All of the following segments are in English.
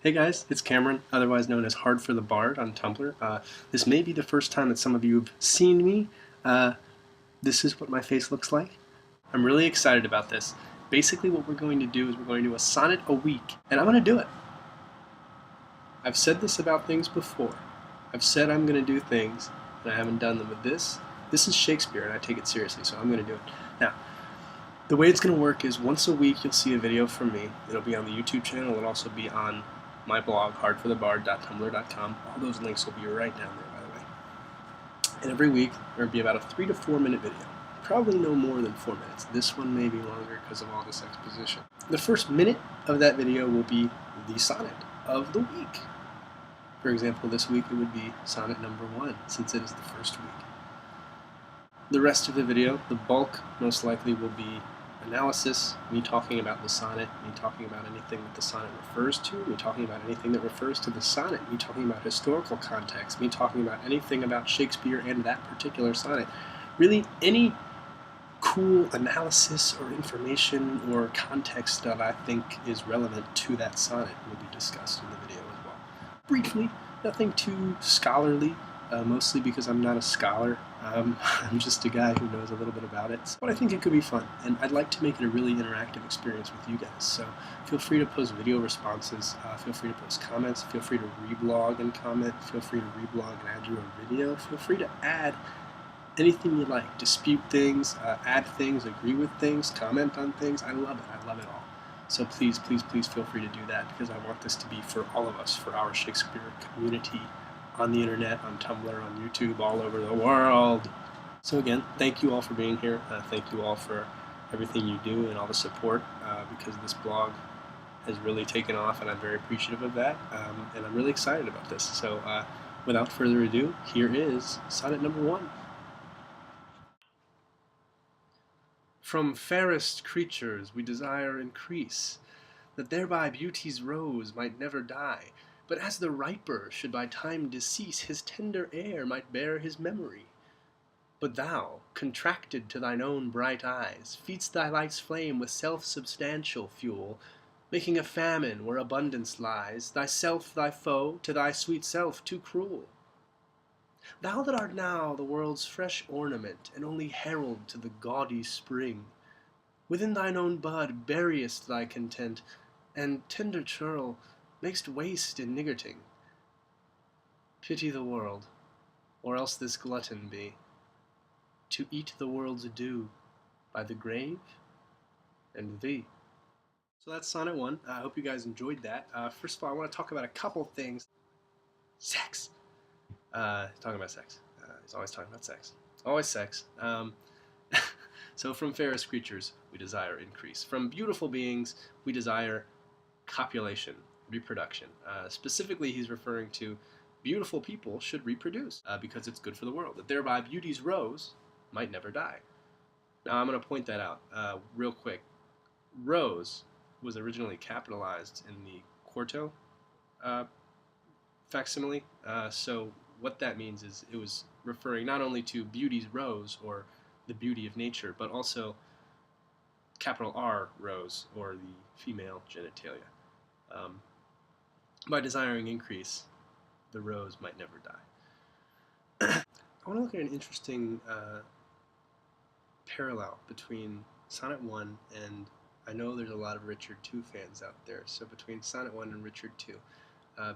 Hey guys, it's Cameron, otherwise known as Hard for the Bard on Tumblr. This may be the first time that some of you have seen me. This is what my face looks like. I'm really excited about this. Basically what we're going to do is we're going to do a sonnet a week, and I'm going to do it. I've said this about things before. I've said I'm going to do things, and I haven't done them with this. This is Shakespeare, and I take it seriously, so I'm going to do it. Now, the way it's going to work is once a week you'll see a video from me. It'll be on the YouTube channel. It'll also be on my blog, hardforthebard.tumblr.com. All those links will be right down there, by the way. And every week there will be about a 3 to 4 minute video. Probably no more than 4 minutes. This one may be longer because of all this exposition. The first minute of that video will be the sonnet of the week. For example, this week it would be sonnet number 1, since it is the first week. The rest of the video, the bulk most likely will be analysis, me talking about the sonnet, me talking about anything that the sonnet refers to, me talking about anything that refers to the sonnet, me talking about historical context, me talking about anything about Shakespeare and that particular sonnet. Really, any cool analysis or information or context that I think is relevant to that sonnet will be discussed in the video as well. Briefly, nothing too scholarly, mostly because I'm not a scholar. I'm just a guy who knows a little bit about it, but I think it could be fun, and I'd like to make it a really interactive experience with you guys, so feel free to post video responses, feel free to post comments, feel free to reblog and comment, feel free to reblog and add your own video, feel free to add anything you like, dispute things, add things, agree with things, comment on things. I love it all. So please, please, please feel free to do that, because I want this to be for all of us, for our Shakespeare community, on the internet, on Tumblr, on YouTube, all over the world. So again, thank you all for being here. Thank you all for everything you do and all the support, because this blog has really taken off, and I'm very appreciative of that, and I'm really excited about this. So without further ado, here is sonnet number 1. From fairest creatures we desire increase, that thereby beauty's rose might never die, but as the riper should by time decease, his tender heir might bear his memory. But thou, contracted to thine own bright eyes, feed'st thy light's flame with self-substantial fuel, making a famine where abundance lies, thyself thy foe, to thy sweet self too cruel. Thou that art now the world's fresh ornament, and only herald to the gaudy spring, within thine own bud buriest thy content, and, tender churl, mak'st waste in niggarding. Pity the world, or else this glutton be, to eat the world's due by the grave and thee. So that's sonnet 1. I hope you guys enjoyed that. First of all, I want to talk about a couple things. Sex. Talking about sex. He's always talking about sex. Always sex. So from fairest creatures, we desire increase. From beautiful beings, we desire copulation, reproduction. Specifically, he's referring to beautiful people should reproduce because it's good for the world, that thereby beauty's rose might never die. Now, I'm going to point that out real quick. Rose was originally capitalized in the quarto facsimile, so what that means is it was referring not only to beauty's rose, or the beauty of nature, but also capital R rose, or the female genitalia. By desiring increase, the rose might never die. I want to look at an interesting parallel between Sonnet 1 and, I know there's a lot of Richard II fans out there, so between Sonnet 1 and Richard II,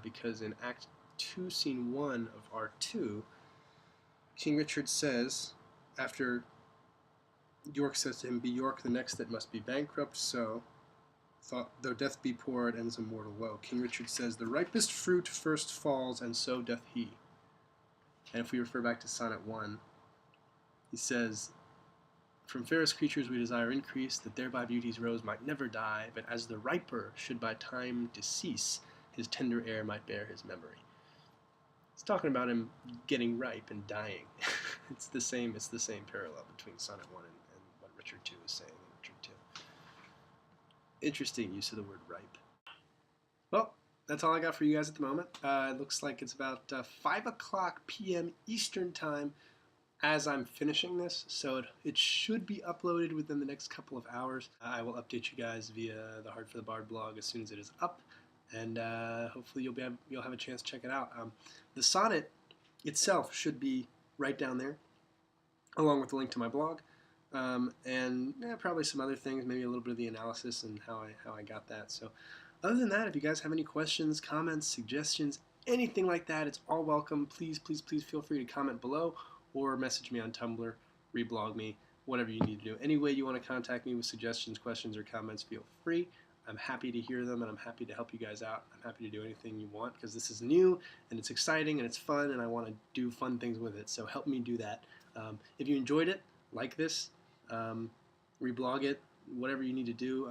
because in Act 2, Scene 1 of R2, King Richard says, after York says to him, "Be York the next that must be bankrupt, so, thought, though death be poor, it ends a mortal woe." King Richard says, "The ripest fruit first falls, and so doth he." And if we refer back to Sonnet 1, he says, "From fairest creatures we desire increase, that thereby beauty's rose might never die, but as the riper should by time decease, his tender heir might bear his memory." It's talking about him getting ripe and dying. It's the same parallel between Sonnet 1 and what Richard II is saying in Richard II. Interesting use of the word ripe. Well, that's all I got for you guys at the moment. It looks like it's about 5 o'clock p.m. Eastern Time as I'm finishing this, so it should be uploaded within the next couple of hours. I will update you guys via the Hard for the Bard blog as soon as it is up, and hopefully you'll have a chance to check it out. The sonnet itself should be right down there, along with the link to my blog, and probably some other things, maybe a little bit of the analysis and how I got that. So other than that, if you guys have any questions, comments, suggestions, anything like that, it's all welcome. Please feel free to comment below or message me on Tumblr, reblog me, whatever you need to do. Any way you want to contact me with suggestions, questions, or comments, feel free. I'm happy to hear them, and I'm happy to help you guys out. I'm happy to do anything you want, because this is new, and it's exciting, and it's fun, and I want to do fun things with it, so help me do that. If you enjoyed it, like this, reblog it, whatever you need to do.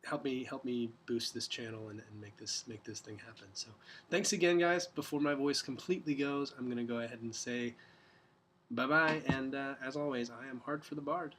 Help me boost this channel and make this thing happen. So thanks again, guys. Before my voice completely goes, I'm going to go ahead and say bye-bye, and as always, I am hard for the bard.